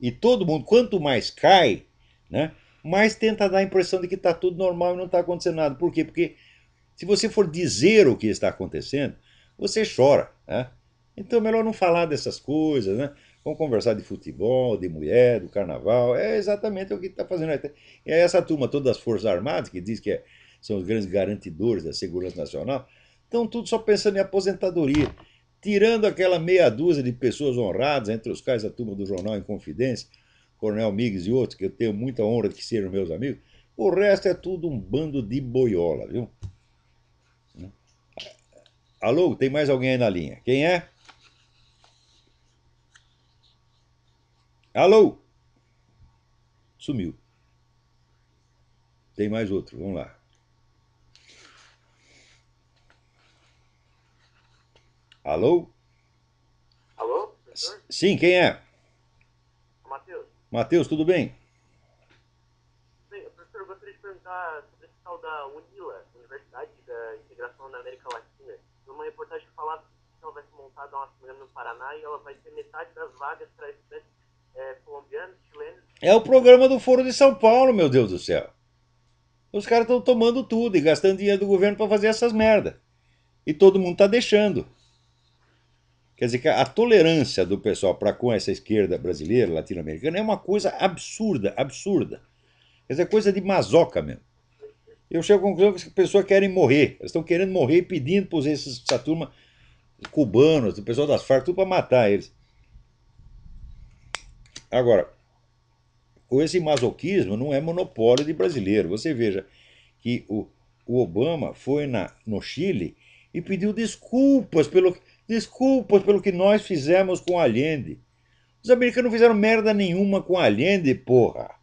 E todo mundo, quanto mais cai, né, mais tenta dar a impressão de que está tudo normal e não está acontecendo nada. Por quê? Porque se você for dizer o que está acontecendo, você chora. Né? Então é melhor não falar dessas coisas, né? Vamos conversar de futebol, de mulher, do carnaval. É exatamente o que está fazendo. E é essa turma toda das Forças Armadas, que diz que são os grandes garantidores da segurança nacional, estão tudo só pensando em aposentadoria. Tirando aquela meia dúzia de pessoas honradas, entre os quais a turma do Jornal em Confidência, Coronel Migues e outros, que eu tenho muita honra de que sejam meus amigos, o resto é tudo um bando de boiola, viu? Alô, tem mais alguém aí na linha? Quem é? Alô? Sumiu. Tem mais outro, vamos lá. Alô? Alô, professor? Sim, quem é? Matheus. Matheus, tudo bem? Bem, professor, eu gostaria de perguntar sobre esse tal da UNILA, Universidade da Integração da América Latina. Numa reportagem que falava que ela vai ser montada uma semana no Paraná e ela vai ter metade das vagas para estudantes colombianos, chilenos. É o programa do Foro de São Paulo, meu Deus do céu. Os caras estão tomando tudo e gastando dinheiro do governo para fazer essas merda. E todo mundo está deixando. Quer dizer que a tolerância do pessoal para com essa esquerda brasileira, latino-americana, é uma coisa absurda, absurda. Quer dizer, coisa de masoca mesmo. Eu chego à conclusão que as pessoas querem morrer. Elas estão querendo morrer e pedindo para essa turma cubanos, o pessoal das Farc, tudo para matar eles. Agora, esse masoquismo não é monopólio de brasileiro. Você veja que o Obama foi no Chile e pediu desculpas pelo que nós fizemos com Allende. Os americanos não fizeram merda nenhuma com Allende, porra.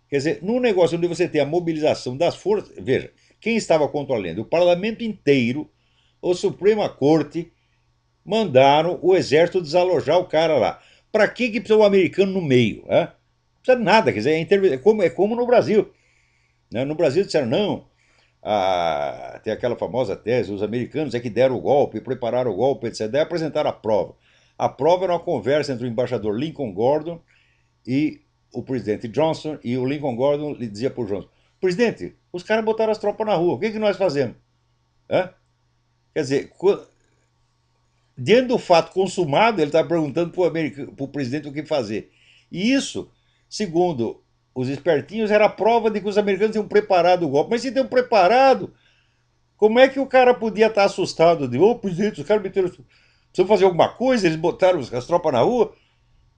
Quer dizer, num negócio onde você tem a mobilização das forças... Veja, quem estava contra o Allende? O parlamento inteiro, a Suprema Corte, mandaram o exército desalojar o cara lá. Para que precisa o americano no meio? Não precisa de nada, quer dizer, é como no Brasil. No Brasil disseram, não, tem aquela famosa tese, os americanos é que deram o golpe, prepararam o golpe, etc. Daí apresentaram a prova. A prova era uma conversa entre o embaixador Lincoln Gordon e o presidente Johnson, e o Lincoln Gordon lhe dizia para o Johnson, presidente, os caras botaram as tropas na rua, o que nós fazemos? Quer dizer, diante do fato consumado, ele está perguntando para o presidente o que fazer. E isso, segundo os espertinhos, era a prova de que os americanos tinham preparado o golpe. Mas se tinham preparado, como é que o cara podia estar assustado? Presidente, os caras meteram... Precisam fazer alguma coisa? Eles botaram as tropas na rua?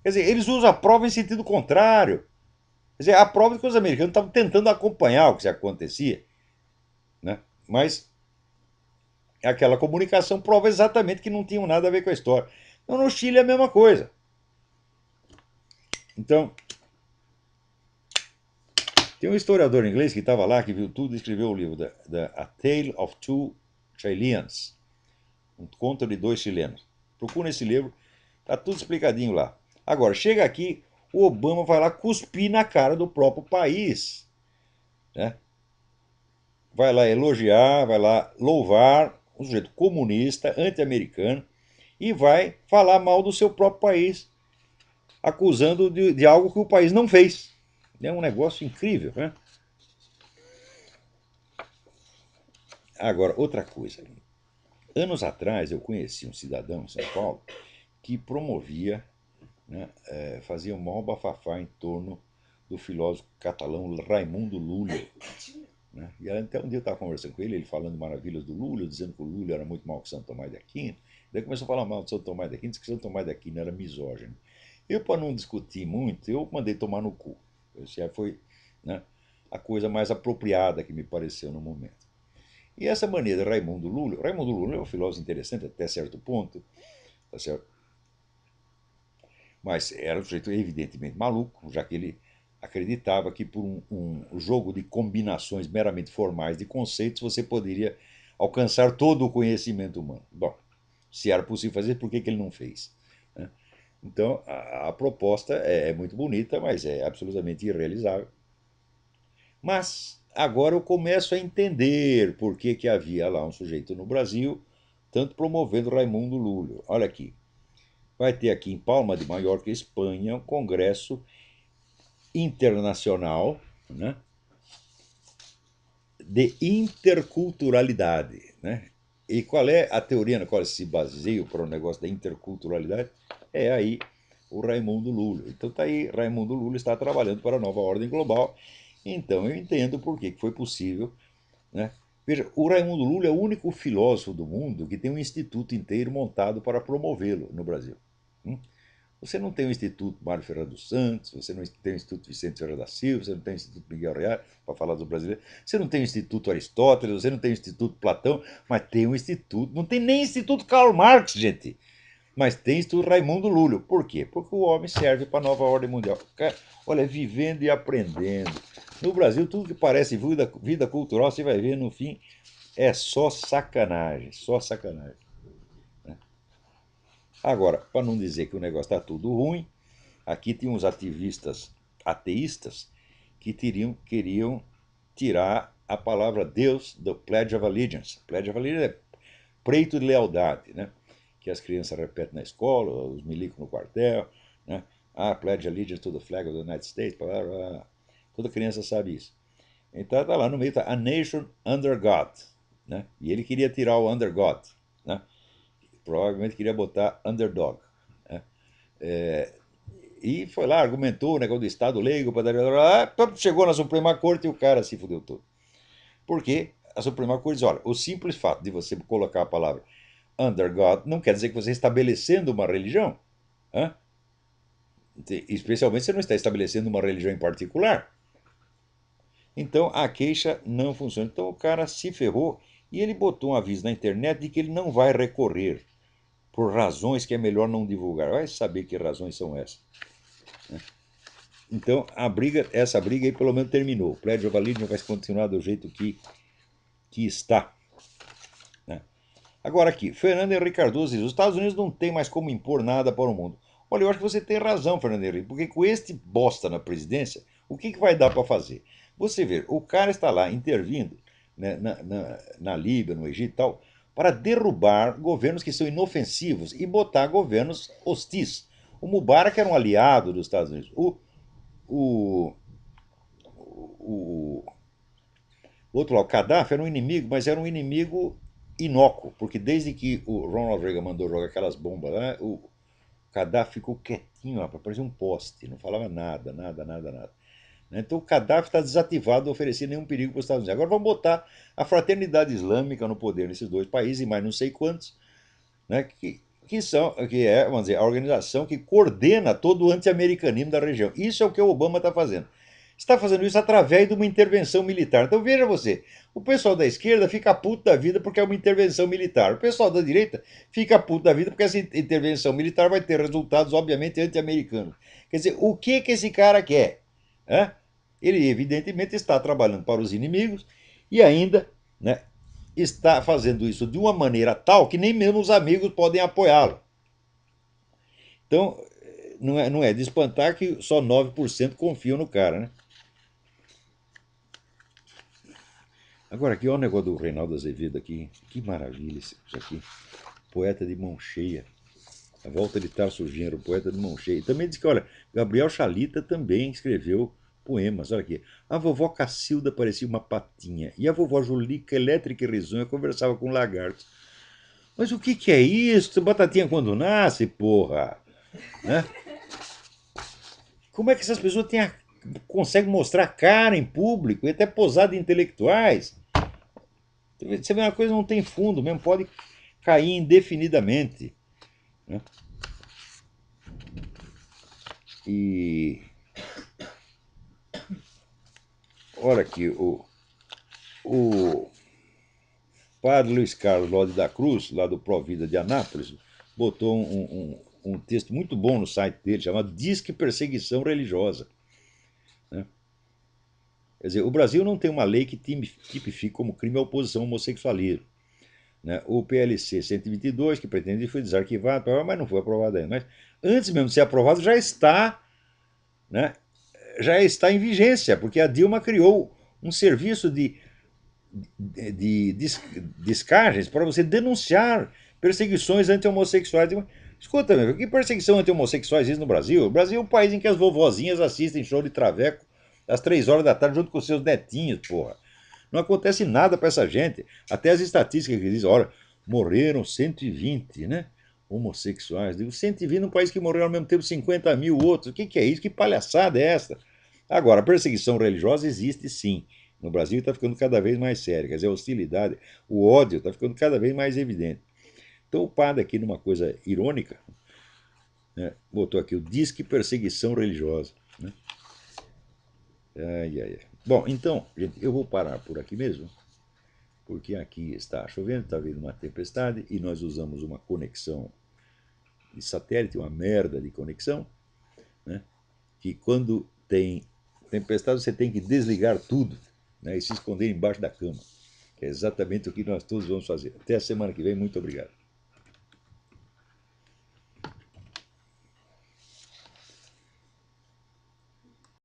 Quer dizer, eles usam a prova em sentido contrário. Quer dizer, a prova é que os americanos estavam tentando acompanhar o que acontecia, né? Mas aquela comunicação prova exatamente que não tinham nada a ver com a história. Então, no Chile é a mesma coisa. Então, tem um historiador inglês que estava lá, que viu tudo e escreveu o livro A Tale of Two Chileans, um conto de dois chilenos. Procura esse livro, tá tudo explicadinho lá. Agora, chega aqui, o Obama vai lá cuspir na cara do próprio país, né? Vai lá elogiar, vai lá louvar um sujeito comunista, anti-americano, e vai falar mal do seu próprio país, acusando de algo que o país não fez. É um negócio incrível, né? Agora, outra coisa. Anos atrás eu conheci um cidadão em São Paulo que promovia, né, fazia um maior bafafá em torno do filósofo catalão Raimundo Lula. Né? E até um dia eu estava conversando com ele, ele falando maravilhas do Lula, dizendo que o Lula era muito mal que Santo Tomás de Aquino. Daí começou a falar mal de Santo Tomás de Aquino, disse que Santo Tomás de Aquino era misógino. Eu, para não discutir muito, eu mandei tomar no cu. Isso foi, né, a coisa mais apropriada que me pareceu no momento. E essa maneira de Raimundo Lula é um filósofo interessante até certo ponto, tá certo? Mas era um sujeito evidentemente maluco, já que ele acreditava que por um jogo de combinações meramente formais de conceitos você poderia alcançar todo o conhecimento humano. Bom, se era possível fazer, por que ele não fez? Né? Então, a proposta é muito bonita, mas é absolutamente irrealizável. Mas agora eu começo a entender por que havia lá um sujeito no Brasil, tanto promovendo Raimundo Lula. Olha aqui, vai ter aqui em Palma de Mallorca, Espanha, um congresso internacional, né, de interculturalidade. Né? E qual é a teoria na qual se baseia para o negócio da interculturalidade? É aí o Raimundo Lula. Então tá aí, Raimundo Lula está trabalhando para a nova ordem global. Então eu entendo por que foi possível, né? Veja, o Raimundo Lula é o único filósofo do mundo que tem um instituto inteiro montado para promovê-lo no Brasil. Você não tem o Instituto Mário Ferreira dos Santos, você não tem o Instituto Vicente Ferreira da Silva, você não tem o Instituto Miguel Reale, para falar do brasileiro, você não tem o Instituto Aristóteles, você não tem o Instituto Platão, mas tem um instituto, não tem nem Instituto Karl Marx, gente, mas tem o Instituto Raimundo Lula. Por quê? Porque o homem serve para a nova ordem mundial. Olha, vivendo e aprendendo. No Brasil, tudo que parece vida cultural, você vai ver no fim, é só sacanagem, só sacanagem. Agora, para não dizer que o negócio está tudo ruim, aqui tem uns ativistas ateístas que queriam tirar a palavra Deus do Pledge of Allegiance. Pledge of Allegiance é preito de lealdade, né? Que as crianças repetem na escola, os milicos no quartel, né? Pledge allegiance to the flag of the United States, blá, blá, blá. Toda criança sabe isso. Então está lá no meio, tá, a nation under God, né? E ele queria tirar o under God, né? Provavelmente queria botar underdog, né? E foi lá, argumentou o negócio do Estado leigo, chegou na Suprema Corte e o cara se fudeu todo. Porque a Suprema Corte diz, olha, o simples fato de você colocar a palavra under God não quer dizer que você está estabelecendo uma religião. Hein? Especialmente se você não está estabelecendo uma religião em particular. Então a queixa não funciona. Então o cara se ferrou e ele botou um aviso na internet de que ele não vai recorrer por razões que é melhor não divulgar. Vai saber que razões são essas. Então essa briga aí pelo menos terminou. O Pledge of Allegiance vai continuar do jeito que está. Agora aqui, Fernando Henrique Cardoso diz, os Estados Unidos não tem mais como impor nada para o mundo. Olha, eu acho que você tem razão, Fernando Henrique, porque com este bosta na presidência, o que vai dar para fazer? Você vê, o cara está lá intervindo, né, na Líbia, no Egito e tal, para derrubar governos que são inofensivos e botar governos hostis. O Mubarak era um aliado dos Estados Unidos. O outro lá, o Gaddafi, era um inimigo, mas era um inimigo inócuo, porque desde que o Ronald Reagan mandou jogar aquelas bombas lá, o Gaddafi ficou quietinho, rapaz, parecia um poste, não falava nada. Então o Gaddafi está desativado, não oferecia nenhum perigo para os Estados Unidos. Agora vamos botar a fraternidade islâmica no poder nesses dois países, e mais não sei quantos, né, que que é, vamos dizer, a organização que coordena todo o anti-americanismo da região. Isso é o que o Obama está fazendo. Está fazendo isso através de uma intervenção militar. Então veja você, o pessoal da esquerda fica puto da vida porque é uma intervenção militar. O pessoal da direita fica puto da vida porque essa intervenção militar vai ter resultados, obviamente, anti-americanos. Quer dizer, o que esse cara quer? Hã? Ele, evidentemente, está trabalhando para os inimigos e ainda, né, está fazendo isso de uma maneira tal que nem mesmo os amigos podem apoiá-lo. Então, não é de espantar que só 9% confiam no cara, né? Agora, aqui, olha o negócio do Reinaldo Azevedo aqui. Que maravilha isso aqui. Poeta de mão cheia. A volta de Tarso Genro, poeta de mão cheia. E também diz que, olha, Gabriel Chalita também escreveu poemas. Olha aqui. A vovó Cacilda parecia uma patinha. E a vovó Julica, elétrica e risonha, conversava com lagartos. Mas o que é isso? Batatinha quando nasce, porra? Né? Como é que essas pessoas conseguem mostrar cara em público e até posar de intelectuais? Você vê, uma coisa não tem fundo mesmo, pode cair indefinidamente. Né? E olha aqui, o padre Luiz Carlos Lode da Cruz, lá do Provida de Anápolis, botou um texto muito bom no site dele, chamado Disque Perseguição Religiosa. Né? Quer dizer, o Brasil não tem uma lei que tipifique como crime a oposição ao homossexualismo. Né? O PLC 122, que pretende foi desarquivado, mas não foi aprovado ainda. Mas antes mesmo de ser aprovado, né, já está em vigência, porque a Dilma criou um serviço de descargas para você denunciar perseguições anti-homossexuais. Escuta, meu, que perseguição anti-homossexuais existe no Brasil? O Brasil é um país em que as vovozinhas assistem show de traveco às 3 horas da tarde junto com seus netinhos, porra. Não acontece nada para essa gente. Até as estatísticas que dizem, olha, morreram 120, né? Homossexuais. Digo, 120 num país que morreram ao mesmo tempo 50 mil outros. O que é isso? Que palhaçada é essa? Agora, a perseguição religiosa existe sim. No Brasil está ficando cada vez mais séria. Quer dizer, a hostilidade, o ódio está ficando cada vez mais evidente. Então o padre aqui, numa coisa irônica, né, botou aqui o disque perseguição religiosa. Né? Ai, ai, ai. Bom, então, gente, eu vou parar por aqui mesmo, porque aqui está chovendo, está vindo uma tempestade e nós usamos uma conexão de satélite, uma merda de conexão, né, que quando tem tempestade você tem que desligar tudo, né, e se esconder embaixo da cama. Que é exatamente o que nós todos vamos fazer. Até a semana que vem, muito obrigado.